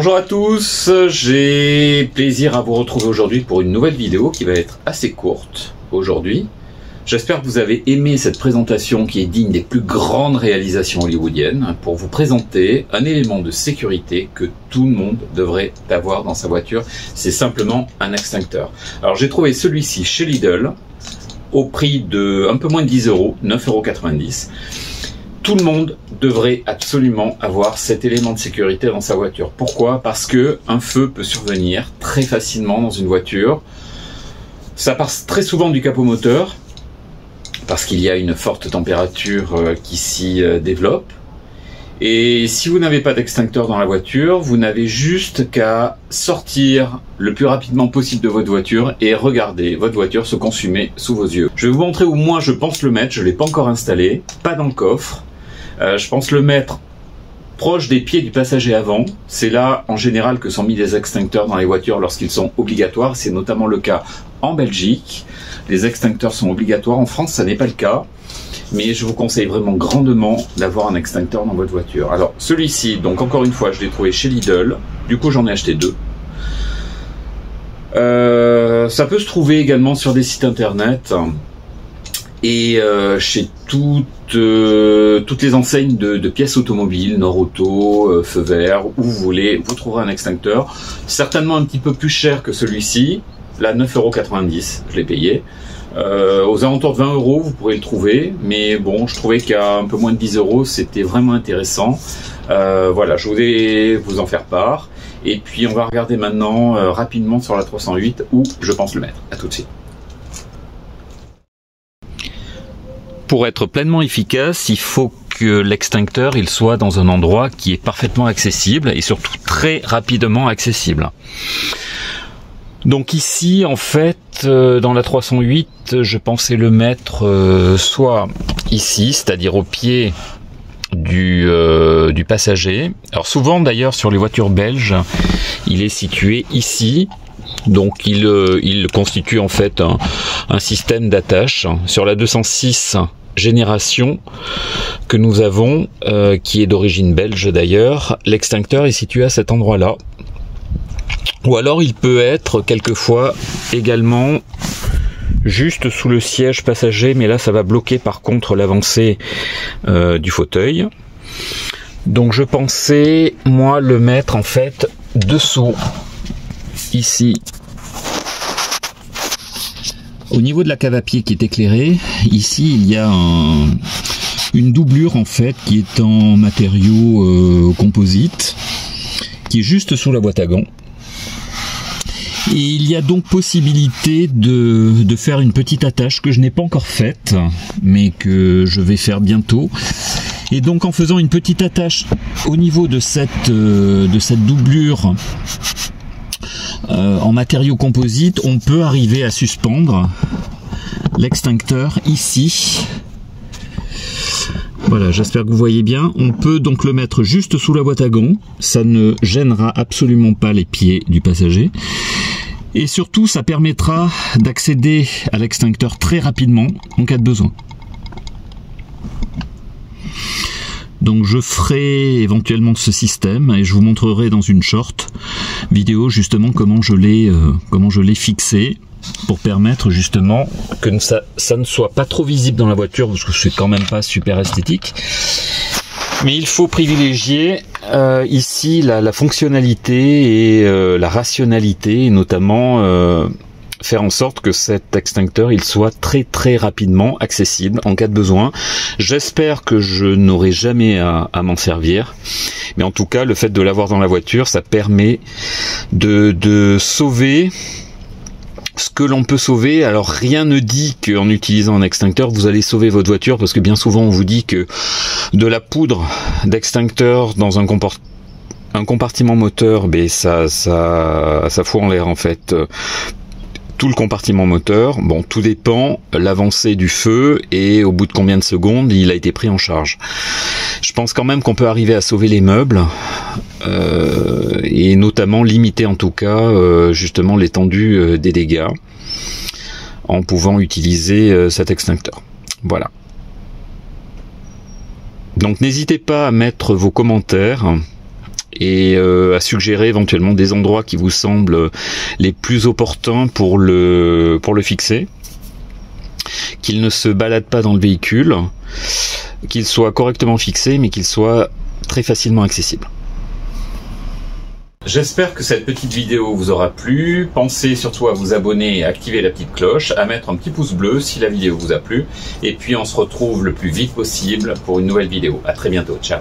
Bonjour à tous, j'ai plaisir à vous retrouver aujourd'hui pour une nouvelle vidéo qui va être assez courte aujourd'hui. J'espère que vous avez aimé cette présentation qui est digne des plus grandes réalisations hollywoodiennes pour vous présenter un élément de sécurité que tout le monde devrait avoir dans sa voiture. C'est simplement un extincteur. Alors j'ai trouvé celui-ci chez Lidl au prix de un peu moins de 10 €, 9,90 €. Tout le monde devrait absolument avoir cet élément de sécurité dans sa voiture. Pourquoi? Parce que un feu peut survenir très facilement dans une voiture. Ça passe très souvent du capot moteur, parce qu'il y a une forte température qui s'y développe. Et si vous n'avez pas d'extincteur dans la voiture, vous n'avez juste qu'à sortir le plus rapidement possible de votre voiture et regarder votre voiture se consumer sous vos yeux. Je vais vous montrer où moi je pense le mettre, je ne l'ai pas encore installé, pas dans le coffre. Je pense le mettre proche des pieds du passager avant. C'est là en général que sont mis les extincteurs dans les voitures lorsqu'ils sont obligatoires. C'est notamment le cas en Belgique. Les extincteurs sont obligatoires. En France, ça n'est pas le cas. Mais je vous conseille vraiment grandement d'avoir un extincteur dans votre voiture. Alors celui-ci, donc encore une fois, je l'ai trouvé chez Lidl. Du coup, j'en ai acheté deux. Ça peut se trouver également sur des sites internet et chez toutes les enseignes de pièces automobiles, Nord Auto, Feu Vert, où vous voulez, vous trouverez un extincteur. Certainement un petit peu plus cher que celui-ci. Là, 9,90 €, je l'ai payé. Aux alentours de 20 €, vous pourrez le trouver. Mais bon, je trouvais qu'à un peu moins de 10 €, c'était vraiment intéressant. Voilà, je voulais vous en faire part. Et puis, on va regarder maintenant rapidement sur la 308 où je pense le mettre. À tout de suite. Pour être pleinement efficace, il faut que l'extincteur il soit dans un endroit qui est parfaitement accessible et surtout très rapidement accessible. Donc ici, en fait, dans la 308, je pensais le mettre soit ici, c'est-à-dire au pied du passager. Alors souvent d'ailleurs sur les voitures belges, il est situé ici. Donc il constitue en fait un système d'attache. Sur la 206 génération que nous avons, qui est d'origine belge d'ailleurs, l'extincteur est situé à cet endroit-là. Ou alors il peut être quelquefois également juste sous le siège passager, mais là ça va bloquer par contre l'avancée du fauteuil. Donc je pensais moi le mettre en fait dessous, ici. Au niveau de la cave à pied qui est éclairée, ici il y a une doublure en fait qui est en matériaux composite, qui est juste sous la boîte à gants. Et il y a donc possibilité de faire une petite attache que je n'ai pas encore faite, mais que je vais faire bientôt. Et donc en faisant une petite attache au niveau de cette doublure en matériaux composites, on peut arriver à suspendre l'extincteur ici. Voilà, j'espère que vous voyez bien. On peut donc le mettre juste sous la boîte à gants. Ça ne gênera absolument pas les pieds du passager. Et surtout, ça permettra d'accéder à l'extincteur très rapidement en cas de besoin. Donc je ferai éventuellement ce système et je vous montrerai dans une short vidéo justement comment je l'ai fixé pour permettre justement que ça ne soit pas trop visible dans la voiture, parce que c'est quand même pas super esthétique. Mais il faut privilégier ici la fonctionnalité et la rationalité, et notamment faire en sorte que cet extincteur il soit très très rapidement accessible en cas de besoin. J'espère que je n'aurai jamais à m'en servir, mais en tout cas le fait de l'avoir dans la voiture, ça permet de sauver ce que l'on peut sauver. Alors rien ne dit qu'en utilisant un extincteur vous allez sauver votre voiture, parce que bien souvent on vous dit que de la poudre d'extincteur dans un compartiment moteur, ben ça fout en l'air en fait tout le compartiment moteur. Bon, tout dépend l'avancée du feu et au bout de combien de secondes il a été pris en charge. Je pense quand même qu'on peut arriver à sauver les meubles et notamment limiter en tout cas justement l'étendue des dégâts en pouvant utiliser cet extincteur. Voilà. Donc n'hésitez pas à mettre vos commentaires et à suggérer éventuellement des endroits qui vous semblent les plus opportuns pour le fixer, qu'il ne se balade pas dans le véhicule, qu'il soit correctement fixé, mais qu'il soit très facilement accessible. J'espère que cette petite vidéo vous aura plu. Pensez surtout à vous abonner et à activer la petite cloche, à mettre un petit pouce bleu si la vidéo vous a plu. Et puis on se retrouve le plus vite possible pour une nouvelle vidéo. À très bientôt. Ciao.